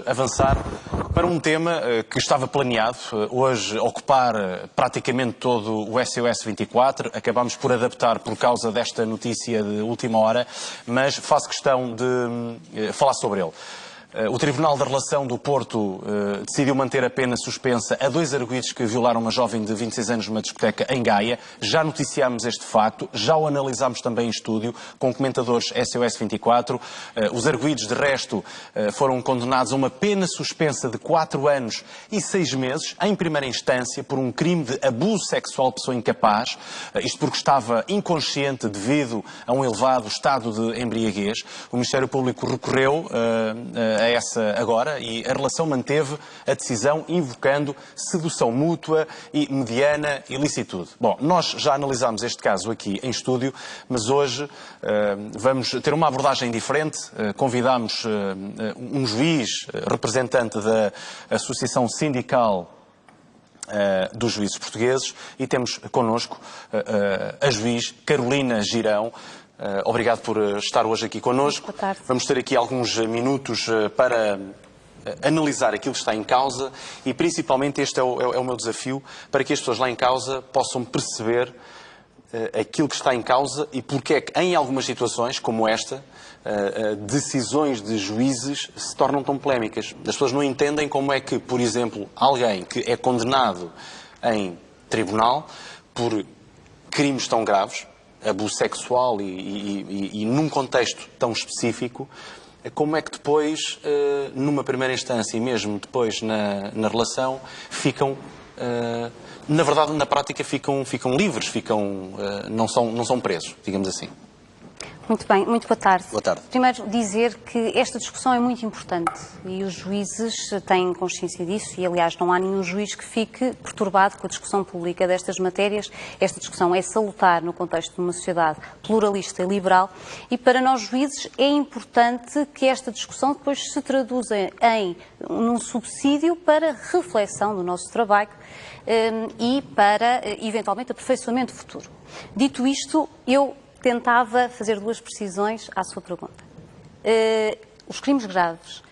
Avançar para um tema que estava planeado, hoje ocupar praticamente todo o SOS 24, acabámos por adaptar por causa desta notícia de última hora, mas faço questão de falar sobre ele. O Tribunal da Relação do Porto decidiu manter a pena suspensa a dois arguidos que violaram uma jovem de 26 anos numa discoteca em Gaia. Já noticiámos este facto, já o analisámos também em estúdio com comentadores SOS 24. Os arguidos, de resto, foram condenados a uma pena suspensa de 4 anos e 6 meses, em primeira instância, por um crime de abuso sexual de pessoa incapaz, isto porque estava inconsciente devido a um elevado estado de embriaguez. O Ministério Público recorreu a essa agora e a relação manteve a decisão invocando sedução mútua e mediana ilicitude. Bom, nós já analisámos este caso aqui em estúdio, mas hoje vamos ter uma abordagem diferente. Convidámos um juiz representante da Associação Sindical dos Juízes Portugueses e temos connosco a juiz Carolina Girão. Obrigado por estar hoje aqui connosco. Boa tarde. Vamos ter aqui alguns minutos para analisar aquilo que está em causa e principalmente este é o meu desafio, para que as pessoas lá em causa possam perceber aquilo que está em causa e porque é que em algumas situações como esta, decisões de juízes se tornam tão polémicas. As pessoas não entendem como é que, por exemplo, alguém que é condenado em tribunal por crimes tão graves, abuso sexual e num contexto tão específico, como é que depois, numa primeira instância e mesmo depois na relação, ficam, na verdade, na prática, ficam livres, não são presos, digamos assim. Muito bem, muito boa tarde. Boa tarde. Primeiro dizer que esta discussão é muito importante e os juízes têm consciência disso e, aliás, não há nenhum juiz que fique perturbado com a discussão pública destas matérias. Esta discussão é salutar no contexto de uma sociedade pluralista e liberal e, para nós juízes, é importante que esta discussão depois se traduza num subsídio para reflexão do nosso trabalho e para, eventualmente, aperfeiçoamento futuro. Dito isto, eu tentava fazer duas precisões à sua pergunta. Os crimes graves,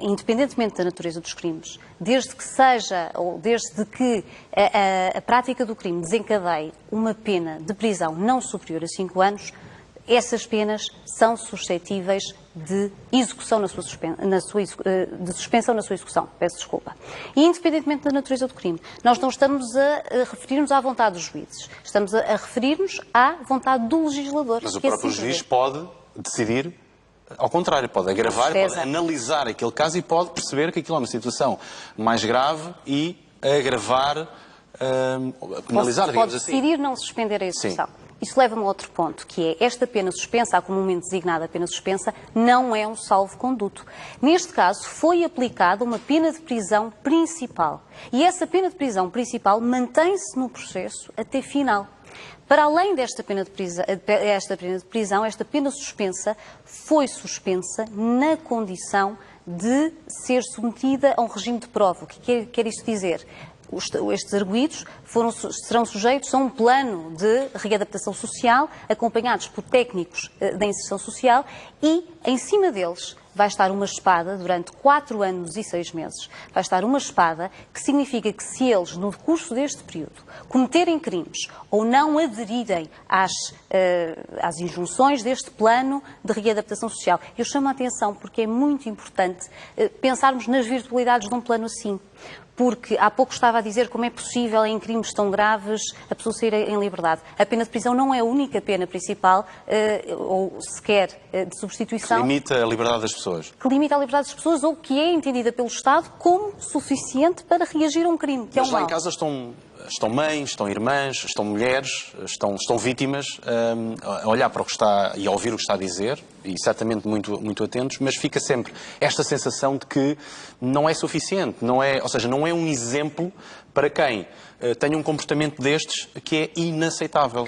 independentemente da natureza dos crimes, desde que a prática do crime desencadeie uma pena de prisão não superior a 5 anos, essas penas são suscetíveis de execução de suspensão na sua execução. Peço desculpa. E independentemente da natureza do crime, nós não estamos a referir-nos à vontade dos juízes. Estamos a referir-nos à vontade do legislador. Mas o próprio juiz pode decidir ao contrário, pode agravar, pode analisar aquele caso e pode perceber que aquilo é uma situação mais grave e agravar, penalizar, digamos assim. Pode decidir não suspender a execução. Sim. Isso leva-me a outro ponto, que é esta pena suspensa, a comumente designada pena suspensa, não é um salvo-conduto. Neste caso, foi aplicada uma pena de prisão principal. E essa pena de prisão principal mantém-se no processo até final. Para além desta pena de prisão, esta pena suspensa foi suspensa na condição de ser submetida a um regime de prova. O que quer isto dizer? Estes arguidos serão sujeitos a um plano de readaptação social, acompanhados por técnicos da inserção social e, em cima deles, vai estar uma espada durante 4 anos e 6 meses. Vai estar uma espada que significa que se eles, no curso deste período, cometerem crimes ou não aderirem às injunções deste plano de readaptação social, eu chamo a atenção porque é muito importante pensarmos nas virtualidades de um plano assim. Porque há pouco estava a dizer como é possível em crimes tão graves a pessoa sair em liberdade. A pena de prisão não é a única pena principal, ou sequer de substituição. Que limita a liberdade das pessoas. Que limita a liberdade das pessoas ou que é entendida pelo Estado como suficiente para reagir a um crime, que Mas é um lá mal. em casa estão mães, estão irmãs, estão mulheres, estão vítimas, a olhar para o que está e a ouvir o que está a dizer, e certamente muito atentos, mas fica sempre esta sensação de que não é suficiente, ou seja, não é um exemplo para quem tenha um comportamento destes que é inaceitável.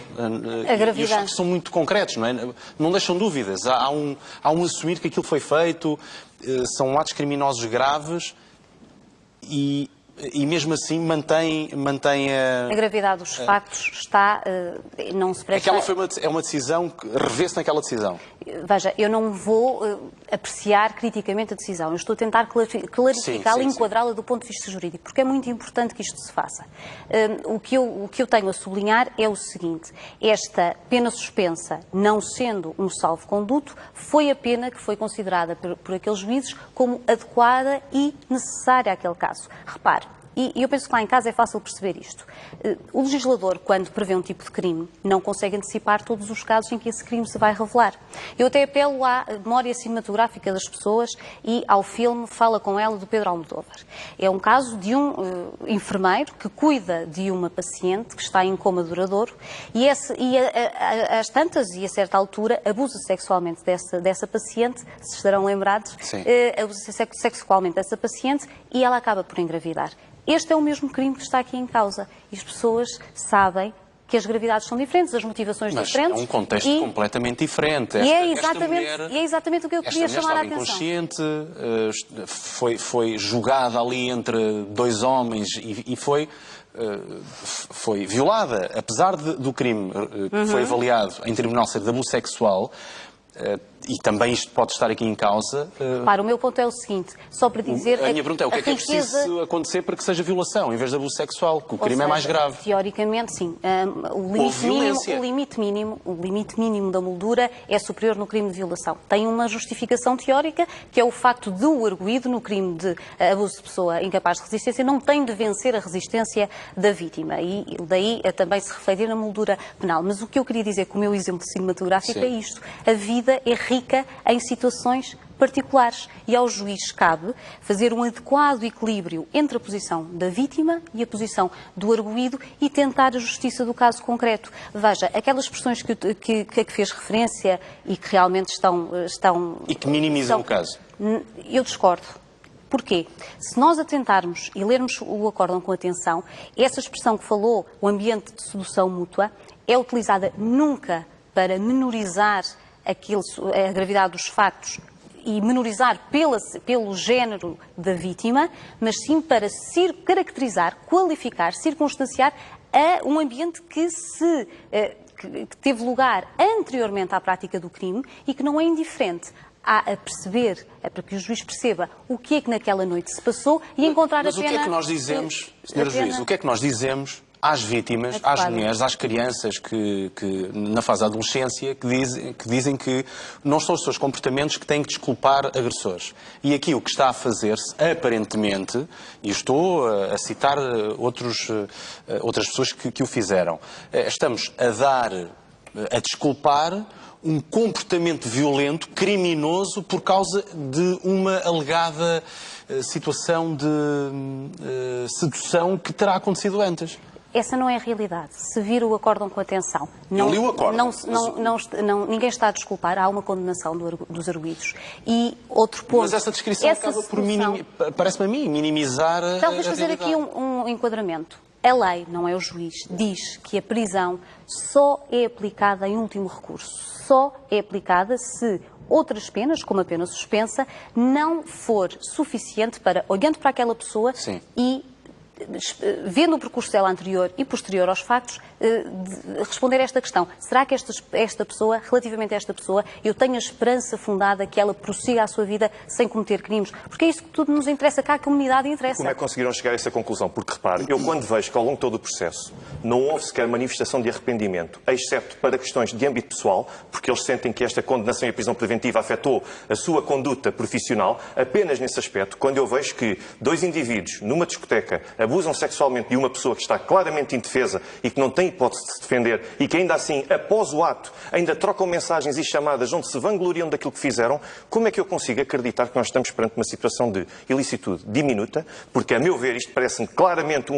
E os factos são muito concretos, não é? Não deixam dúvidas. Há um assumir que aquilo foi feito, são atos criminosos graves e e mesmo assim mantém a gravidade dos factos está, não se presta... É uma decisão que revê-se naquela decisão. Veja, eu não vou apreciar criticamente a decisão. Eu estou a tentar clarificá-la e enquadrá-la do ponto de vista jurídico, porque é muito importante que isto se faça. O que eu tenho a sublinhar é o seguinte: esta pena suspensa, não sendo um salvo-conduto, foi a pena que foi considerada por aqueles juízes como adequada e necessária àquele caso. Repare, e eu penso que lá em casa é fácil perceber isto. O legislador, quando prevê um tipo de crime, não consegue antecipar todos os casos em que esse crime se vai revelar. Eu até apelo à memória cinematográfica das pessoas e ao filme Fala com Ela, do Pedro Almodóvar. É um caso de um enfermeiro que cuida de uma paciente que está em coma duradouro e às tantas e a certa altura abusa sexualmente dessa paciente, se estarão lembrados, abusa sexualmente dessa paciente e ela acaba por engravidar. Este é o mesmo crime que está aqui em causa. E as pessoas sabem que as gravidades são diferentes, as motivações diferentes. Mas é um contexto completamente diferente. E é exatamente o que eu queria chamar a atenção. Esta mulher estava inconsciente, foi julgada ali entre dois homens e foi violada. Apesar do crime que foi avaliado em tribunal ser de abuso sexual, e também isto pode estar aqui em causa. Para o meu ponto é o seguinte, só para dizer... A minha pergunta é o que é que é preciso acontecer para que seja violação, em vez de abuso sexual, que o crime é mais grave. Teoricamente, sim. O limite mínimo da moldura é superior no crime de violação. Tem uma justificação teórica, que é o facto de o arguido no crime de abuso de pessoa incapaz de resistência não tem de vencer a resistência da vítima. E daí também se refletir na moldura penal. Mas o que eu queria dizer com o meu exemplo cinematográfico é isto. A vida é rica em situações particulares e ao juiz cabe fazer um adequado equilíbrio entre a posição da vítima e a posição do arguido e tentar a justiça do caso concreto. Veja, aquelas expressões que fez referência e que realmente estão... E que minimizam o caso. Eu discordo. Porquê? Se nós atentarmos e lermos o acórdão com atenção, essa expressão que falou, o ambiente de sedução mútua, é utilizada nunca para menorizar a gravidade dos factos e menorizar pelo género da vítima, mas sim para caracterizar, qualificar, circunstanciar um ambiente que teve lugar anteriormente à prática do crime e que não é indiferente a perceber, para que o juiz perceba o que é que naquela noite se passou e encontrar a pena... Mas o que é que nós dizemos, Sr. Juiz, o que é que nós dizemos às vítimas, às mulheres, às crianças que na fase da adolescência, que dizem que não são os seus comportamentos que têm que desculpar agressores. E aqui o que está a fazer-se, aparentemente, e estou a citar outras pessoas que o fizeram, estamos a desculpar um comportamento violento, criminoso, por causa de uma alegada situação de sedução que terá acontecido antes. Essa não é a realidade. Se vir o acórdão com atenção... Eu li o acórdão. Ninguém está a desculpar. Há uma condenação dos arguidos. E outro ponto... Mas essa descrição acaba por, parece-me a mim, minimizar a Talvez fazer aqui um enquadramento. A lei, não é o juiz, diz que a prisão só é aplicada em último recurso. Só é aplicada se outras penas, como a pena suspensa, não for suficiente para, olhando para aquela pessoa e vendo o percurso dela anterior e posterior aos factos, responder a esta questão. Será que esta pessoa, relativamente a esta pessoa, eu tenho a esperança fundada que ela prossiga a sua vida sem cometer crimes? Porque é isso que tudo nos interessa, cá a comunidade interessa. Como é que conseguiram chegar a essa conclusão? Porque, repare, eu quando vejo que ao longo de todo o processo não houve sequer manifestação de arrependimento, exceto para questões de âmbito pessoal, porque eles sentem que esta condenação e a prisão preventiva afetou a sua conduta profissional, apenas nesse aspecto, quando eu vejo que dois indivíduos numa discoteca abusam sexualmente de uma pessoa que está claramente indefesa e que não tem hipótese de se defender e que ainda assim, após o ato, ainda trocam mensagens e chamadas onde se vangloriam daquilo que fizeram, como é que eu consigo acreditar que nós estamos perante uma situação de ilicitude diminuta? Porque, a meu ver, isto parece-me claramente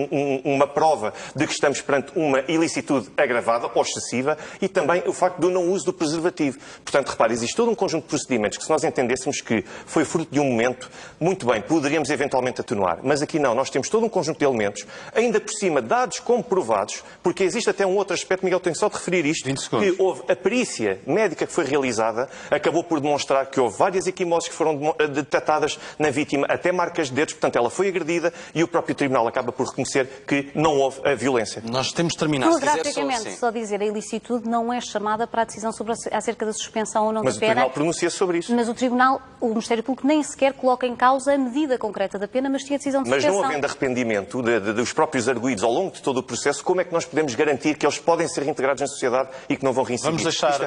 uma prova de que estamos perante uma ilicitude agravada ou excessiva e também o facto do não uso do preservativo. Portanto, repare, existe todo um conjunto de procedimentos que, se nós entendêssemos que foi fruto de um momento, muito bem, poderíamos eventualmente atenuar. Mas aqui não, nós temos todo um conjunto elementos, ainda por cima dados comprovados, porque existe até um outro aspecto, Miguel, tenho só de referir isto, que houve a perícia médica que foi realizada, acabou por demonstrar que houve várias equimoses que foram detectadas na vítima, até marcas de dedos, portanto ela foi agredida e o próprio Tribunal acaba por reconhecer que não houve a violência. Nós temos de terminar. Telegraficamente, só dizer, a ilicitude não é chamada para a decisão sobre acerca da suspensão ou não Mas de o pena. Tribunal pronuncia sobre isso. Mas o Ministério Público nem sequer coloca em causa a medida concreta da pena, mas tinha a decisão de Mas suspensão. não havendo arrependimento dos próprios arguidos ao longo de todo o processo, como é que nós podemos garantir que eles podem ser reintegrados na sociedade e que não vão reincidir? Vamos deixar,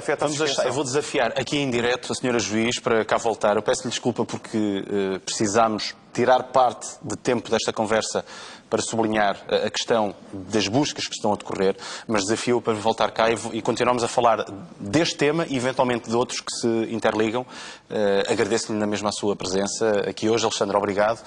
eu vou desafiar aqui em direto a senhora juiz para cá voltar. Eu peço-lhe desculpa porque precisámos tirar parte de tempo desta conversa para sublinhar a questão das buscas que estão a decorrer, mas desafio para voltar cá e continuamos a falar deste tema e eventualmente de outros que se interligam. Agradeço-lhe na mesma a sua presença aqui hoje. Alexandre, obrigado.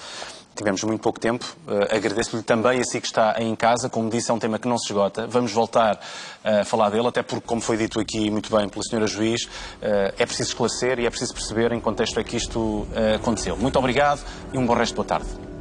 Tivemos muito pouco tempo. Agradeço-lhe também a si que está aí em casa. Como disse, é um tema que não se esgota. Vamos voltar a falar dele, até porque, como foi dito aqui muito bem pela senhora juiz, é preciso esclarecer e é preciso perceber em que contexto é que isto aconteceu. Muito obrigado e um bom resto de boa tarde.